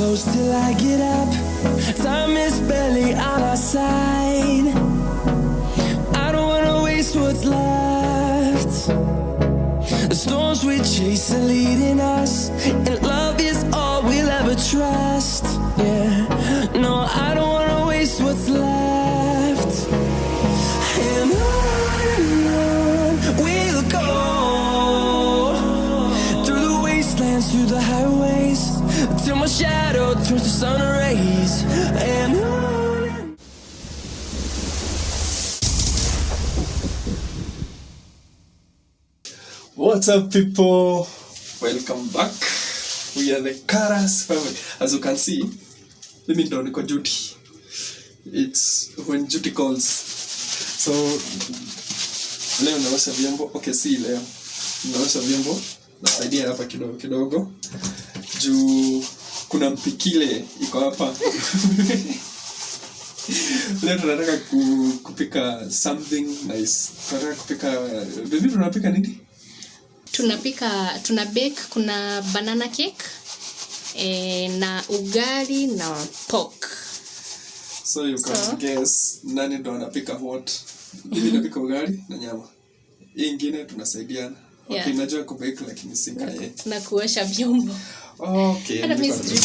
close till I get up. Time is barely on our side. I don't wanna waste what's left. The storms we chase are leading us, and love is all we'll ever trust. Yeah, no, I don't wanna waste what's left. And on we'll go, through the wastelands, through the highways, till my shadow turns to sun rays. And on. What's up, people? Welcome back. We are the Karas family. As you can see, mimi ndo niko duty. It's when duty calls. So leo naosha vyombo. Okay, si leo naosha vyombo, nasaidia hapa kidogo kidogo juu kuna mpikile iko hapa. Leo tunataka kupika something nice. Tunataka kupika, baby, tunapika nini? Tuna bake, kuna banana cake na ugali na pork. So you can guess nani ndo anapika what. Mimi napika ugali na nyama. Hii ingine tunasaidiana. Yeah. Okay, najua kubake lakini si kaya. Na kuosha vyombo. Okay. Hata mimi sijui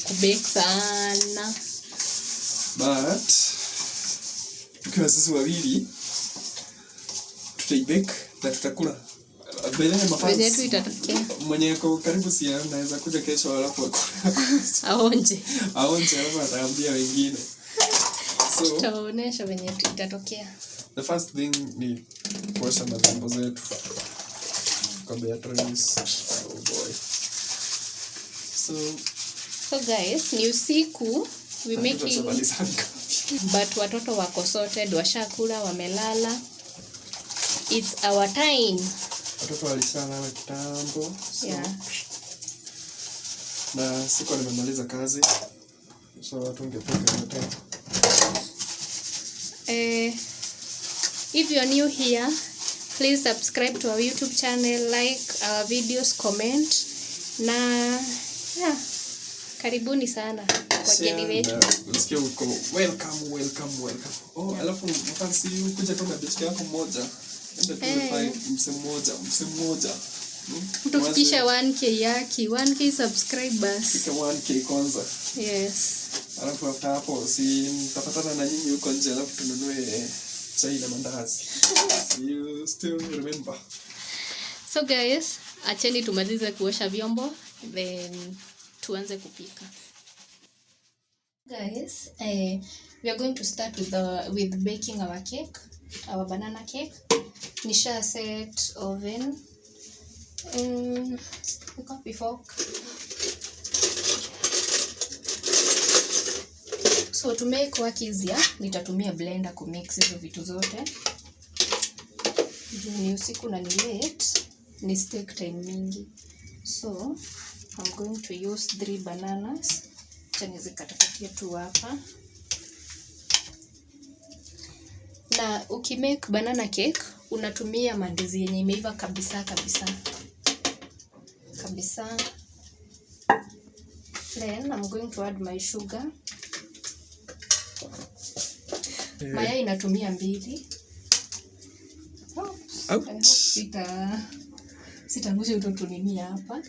kubake sana. But tukiwa sisi wawili tutaibake na tutakula. Bele yetu itatokea. Mwenye yuko karibu si anaweza kuja kesho alafu aonje alafu ataambia wengine. So tutaonesha venye itatokea. The first thing ni kuosha vyombo zetu kwa Beatrice. Oh boy. So guys, ni usiku, we making, but watoto wako sorted, washakula, wamelala. It's our time. Watoto walishalala kitambo. So, yeah. Na siko nimemaliza kazi. So watu ungepika yote. If you're new here, please subscribe to our YouTube channel, like our videos, comment. Na yeah, karibuni sana kwa geni wetu. Nasikia uko welcome. Oh, alafu mfansi kuja tu na bichi yako moja. Enda tu mse mmoja. Tufikisha 1K yaki, 1K subscribers. Fika 1K kwanza. Yes. Alafu after hapo si tutapatana na nyinyi huko nje, alafu tununue chai na mandazi. You still remember? So guys, acheni tumalize kuosha vyombo then tuanze kupika. Guys, we are going to start with baking our cake, our banana cake. Nisha set oven. Copy fork. So to make work easier, nitatumia blender ku mix hizo vitu zote. Ni usiku na ni late, ni take time mingi. So I'm going to use 3 bananas. Chani zikatakatia tu hapa. Na ukimake banana cake, unatumia mandizi yenye imeiva kabisa. Then I'm going to add my sugar. Mayai inatumia 2. Sitangusha utoto nini hapa.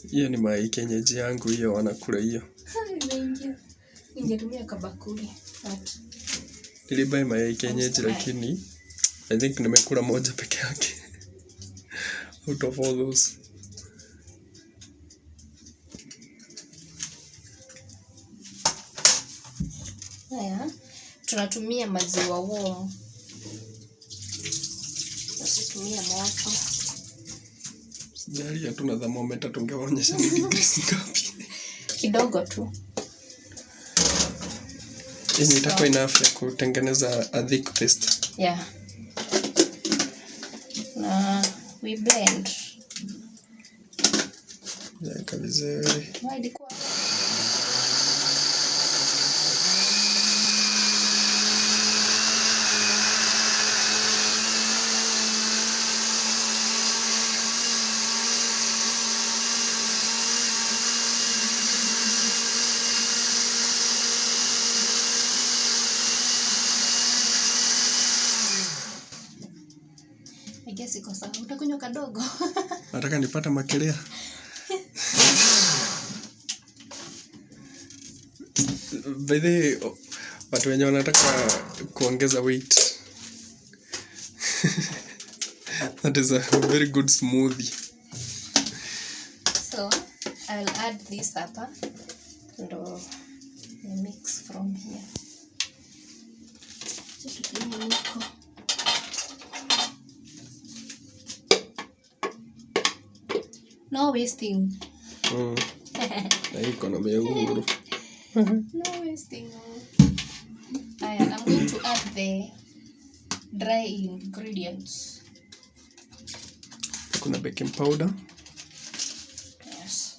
Hiyo ni mayai kienyeji yangu, hiyo wanakula hiyo. Ningetumia kabakuli. Nilibai mayai kienyeji lakini I think nimekula moja peke yake. Out of all those. Haya, tunatumia maziwa warm. Tusitumia moto. Sijali hatuna thermometer tungewaonyesha ni degrees ngapi. Kidogo tu. Yenye itakuwa enough ya kutengeneza a thick paste. Yeah. Na we blend. Yeah, kabisa. kiasi kwa sawa. Utakunywa kadogo. Nataka nipata makelea. By the way, watu wenye wanataka kuongeza weight. That is a very good smoothie. So, I'll add this hapa. Ndo mix from here. No wasting. Na economy ya uhuru. No wasting. I'm going to add the dry ingredients. Kuna baking powder. Yes.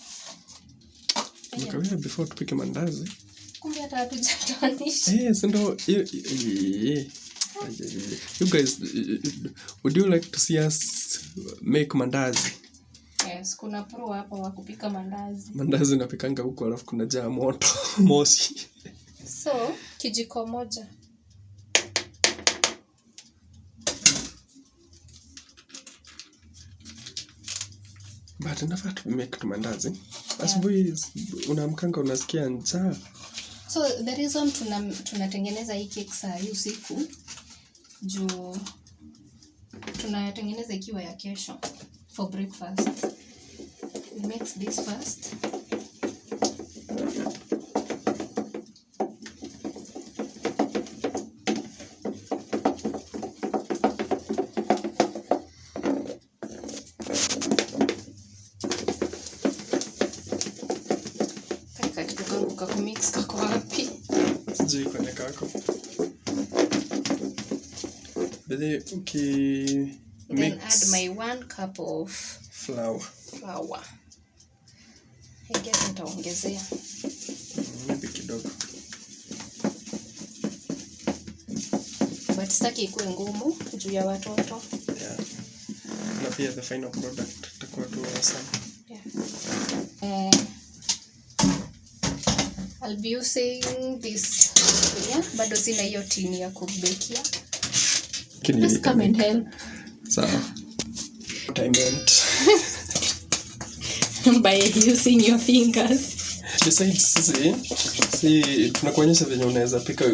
Mkawia before tupike mandazi. Kumbe hata hatujatoanisha. Ndo you guys, would you like to see us make mandazi? Yes, kuna pro hapa wa kupika mandazi. Mandazi napikanga huko alafu kuna jaa moto moshi. So, kijiko moja. But nafaa tu make tu mandazi. Asubuhi unaamkanga unasikia njaa. So the reason tunatengeneza hii cake saa hii usiku juu tunatengeneza ikiwa ya kesho for breakfast. We mix this first. Mix kako wapi? Sijui kwenye kako. Bede Then add my 1 cup of flour. I guess nitaongezea. Maybe kidogo. But sitaki ikuwe ngumu juu ya watoto. Yeah. Na pia the final product itakuwa tu awesome. Yeah. I'll be using this bado sina hiyo tini ya kubekia. Just come and help. Sawa. What I meant. By using your fingers. Besides, see tunakuonyesha venye unaweza pika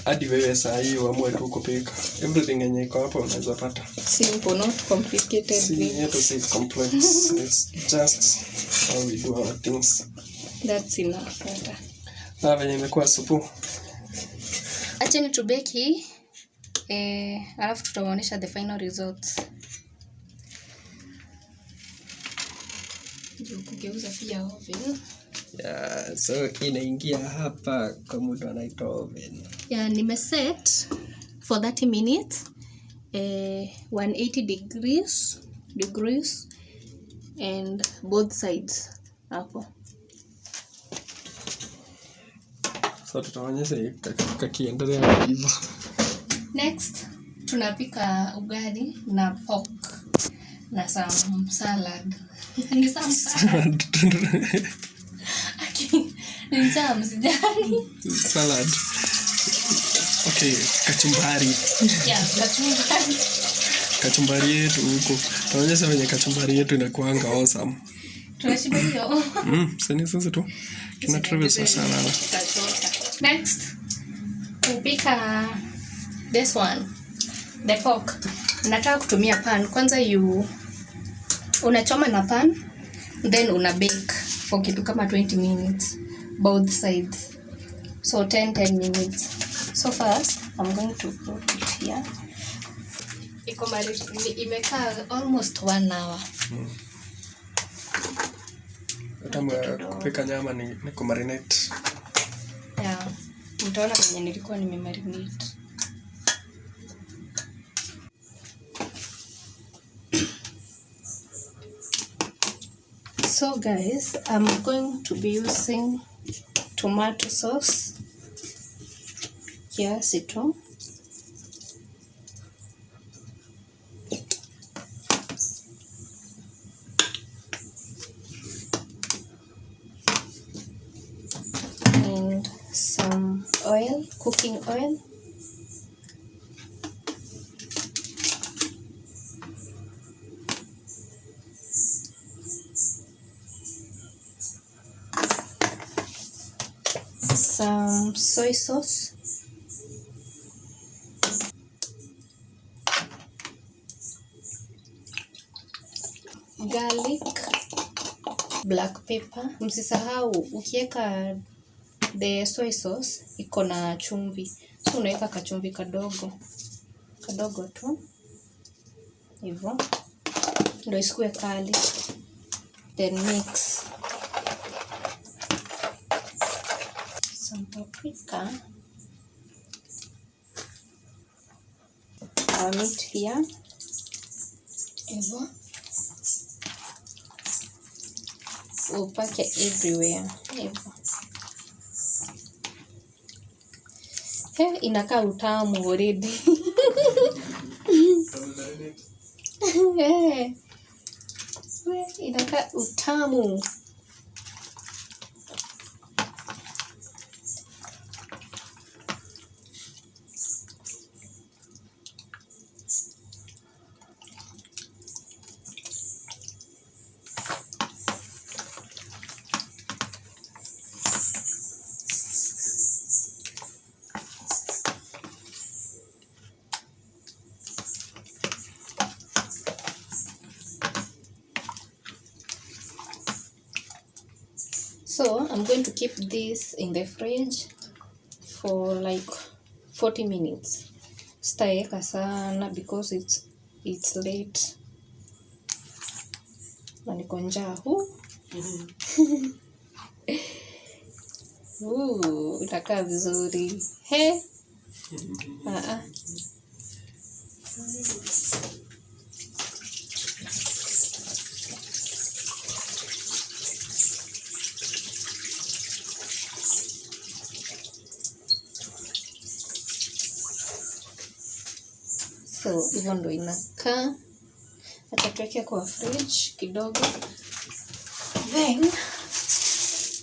hadi wewe saa hii uamue tu kupika. Everything yenye iko hapa unaweza pata. Simple, not complicated. See, it's complex. It's just how we do our things. That's enough. Venye imekuwa supu. Acha ni tubeki. Alafu tutawaonyesha the final results. Ndio kugeuza pia oven. Yeah, so inaingia hapa kwa muda anaitwa oven. Yeah, nimeset for 30 minutes. 180 degrees and both sides hapo. So tutaonyesha kakiendelea hivyo. Next, tunapika ugali na pork na some salad. Ni some salad. Ni some salad. Okay, kachumbari. Yeah, kachumbari. Kachumbari yetu huko. Tunaonyesha venye kachumbari yetu inakuanga awesome. Tunashiba hiyo. Sasa tu. Kina Travis salad. Next, kupika this one, the pork. Nataka kutumia pan. Kwanza unachoma na pan, then una bake for kitu kama 20 minutes both sides. So 10 minutes. So first, I'm going to put it here. Imekaa almost 1 hour. Utamu kupika nyama ni kumarinate. Yeah. Mtaona kwenye nilikuwa nimemarinate. So guys, I'm going to be using tomato sauce. Kiasi tu. And some oil, cooking oil. some soy sauce, garlic, black pepper. Msisahau ukiweka the soy sauce iko na chumvi, so unaweka kachumvi kadogo tu hivyo ndio isikue kali. Then mix some paprika, meat here hivyo, upake everywhere hivyo. Inakaa utamu already. Inakaa utamu. So I'm going to keep this in the fridge for like 40 minutes. Sitaeka sana because it's late. Na niko njaa itakaa vizuri. So hivyo ndo inakaa. Atatuwekea kwa fridge kidogo. Then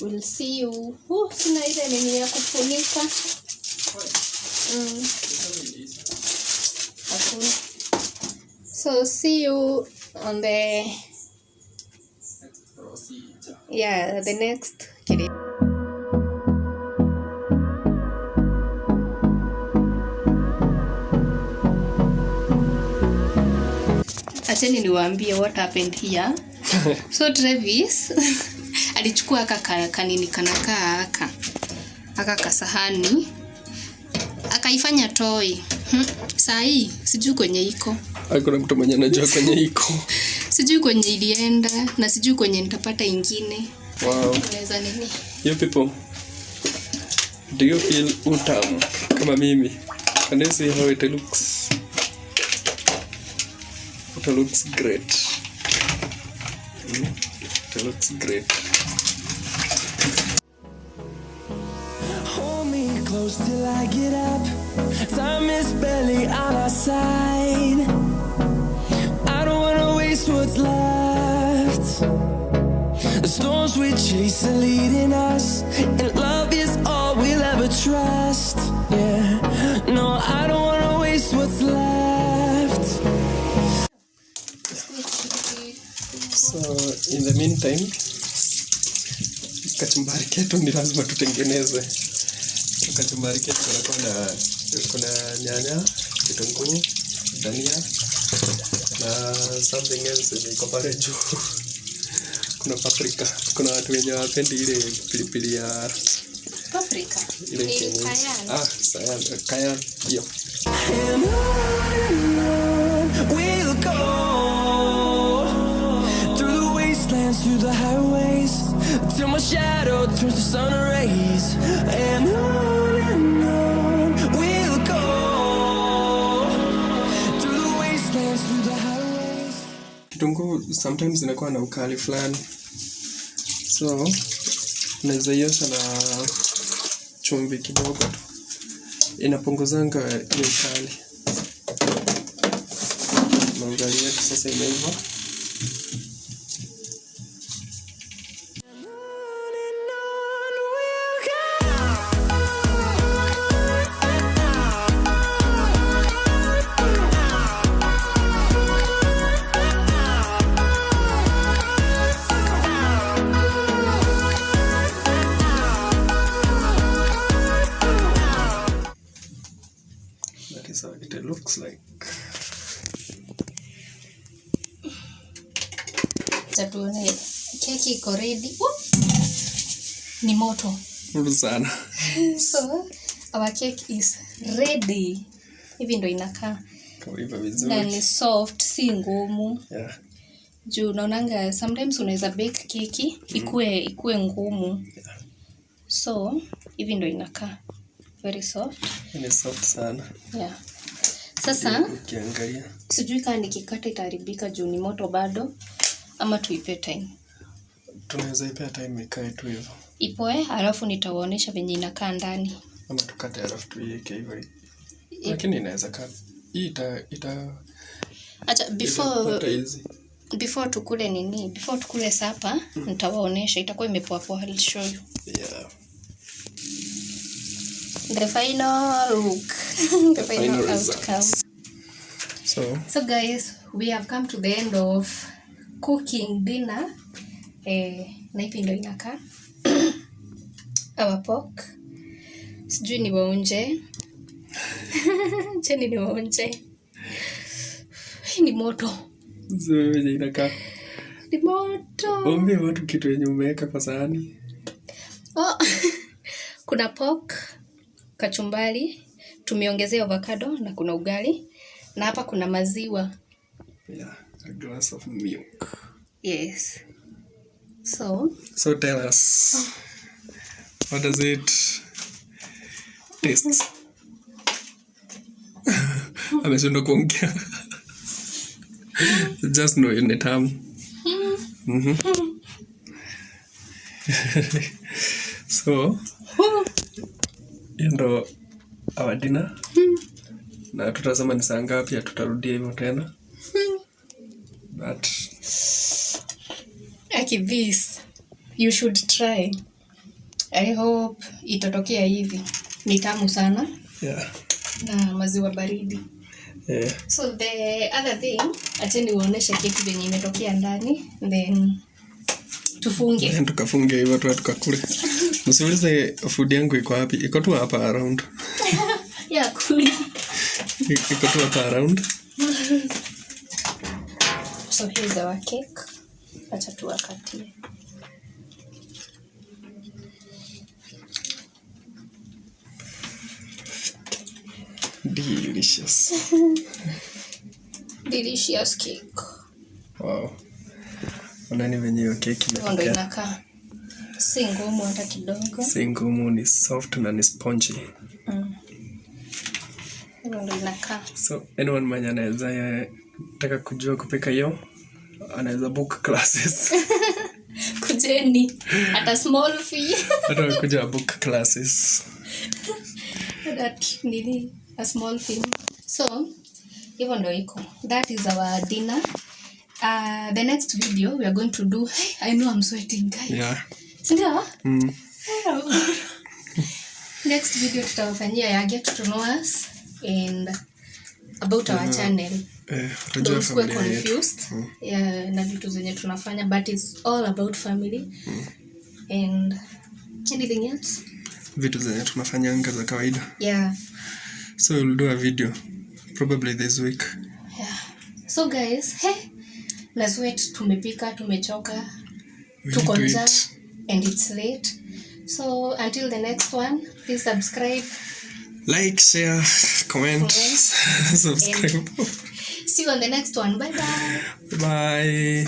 we'll see you. Sina ile nini ya kufunika. So see you on the next video. Acheni niwaambie what happened here. So Travis alichukua kanini kanakaa aka kasahani akaifanya toy. Saa hii sijui kwenye iko. Hakuna mtu mwenye anajua kwenye iko. Sijui kwenye ilienda na sijui kwenye nitapata ingine. Wow. Unaweza nini? You people, do you feel utamu kama mimi? Can you see how it looks? It looks great. It looks great. Hold me close till I get up. Time is barely on our side. I don't wanna waste what's left. The storms we chase are leading us, and love is all we'll ever trust. Yeah, no, I don't wanna waste what's left. So in the meantime, kachumbari ketu ni lazima tutengeneze. Kachumbari ketu kuna nyanya, kitunguu, dania na something else iko pale juu. Kuna paprika. Kuna watu wenye wapendi ile pilipili ya Paprika. ile kienyeji. Cayenne. Hiyo. And on we'll go, through the wastelands, through the highways, till my shadow turns to sun rays. And on we'll go, through the wastelands, through the highways. Kitunguu sometimes inakuwa na ukali fulani. So unaweza iosha na chumvi kidogo. Inapunguzanga hiyo ukali. Ugali yetu sasa imeiva. it looks like. Tatuone keki iko ready. Ni moto. Moto sana. So our cake is ready. Hivi ndo inakaa. Kaiva vizuri. Na ni soft, si ngumu. Yeah. Juu naonanga sometimes unaweza bake keki ikue ngumu. Yeah. So hivi ndo inakaa. Very soft. Ni soft sana. Yeah. Sasa ukiangalia sijui kama nikikata itaharibika juu ni moto bado ama tuipe time. Tunaweza ipea time ikae tu hivyo. Ipoe alafu nitawaonesha venye inakaa ndani. Ama tukate alafu tuiweke hivyo. Lakini inaweza kaa. Hii ita acha before tukule nini? Before tukule sapa, nitawaonesha itakuwa imepoa poa. I'll show you. Yeah. The final look. The final outcome. So guys, we have come to the end of cooking dinner. Na hivi ndo inakaa. Our pork. Sijui ni waonje. Cheni ni waonje. Ni moto. Zuri inakaa. Ni moto. Ombe watu kitu yenye umeweka kwa sahani. Kuna pork, kachumbari, tumeongezea avocado na kuna ugali. Na hapa kuna maziwa. Yeah, a glass of milk. Yes. So Tell us, what does it taste? Ameshindwa kuongea. Just know in the term. So, ndo our dinner. Na tutasema ni saa ngapi tutarudia hivyo tena. But like this, you should try. I hope itatokea hivi. Ni tamu sana. Yeah. Na maziwa baridi. Yeah. So the other thing, acha niwaoneshe keki venye imetokea ndani, then tufunge. Then tukafunge hivyo tukakule. Msiulize food yangu iko wapi? Iko tu hapa around. Yeah, cool. Iko tu hapa around. So here's our cake. Acha tuwakatie. Delicious. Delicious cake. Wow. Unani venye hiyo keki ndo inakaa. Si ngumu hata kidogo. Si ngumu, ni soft na ni spongy. Ndo inakaa. So anyone mwenye anaweza taka kujua kupika hiyo anaweza book classes. Kujeni at a small fee. Hata kuja book classes. That nili a small fee. So hivyo ndo iko. That is our dinner. The next video we are going to do, I know I'm sweating guys. Yeah. Sindio? Next video tutawafanyia ya get to know us and about our channel. Don't get confused. Yeah, na vitu zenye tunafanya, but it's all about family. And anything else? Vitu zenye tunafanyanga za kawaida. Yeah. So we'll do a video probably this week. Yeah. So guys, na sweat, tumepika, tumechoka. Tuko njaa and it's late. So until the next one, please subscribe. Like, share, comment. Subscribe. See you on the next one. Bye bye. Bye.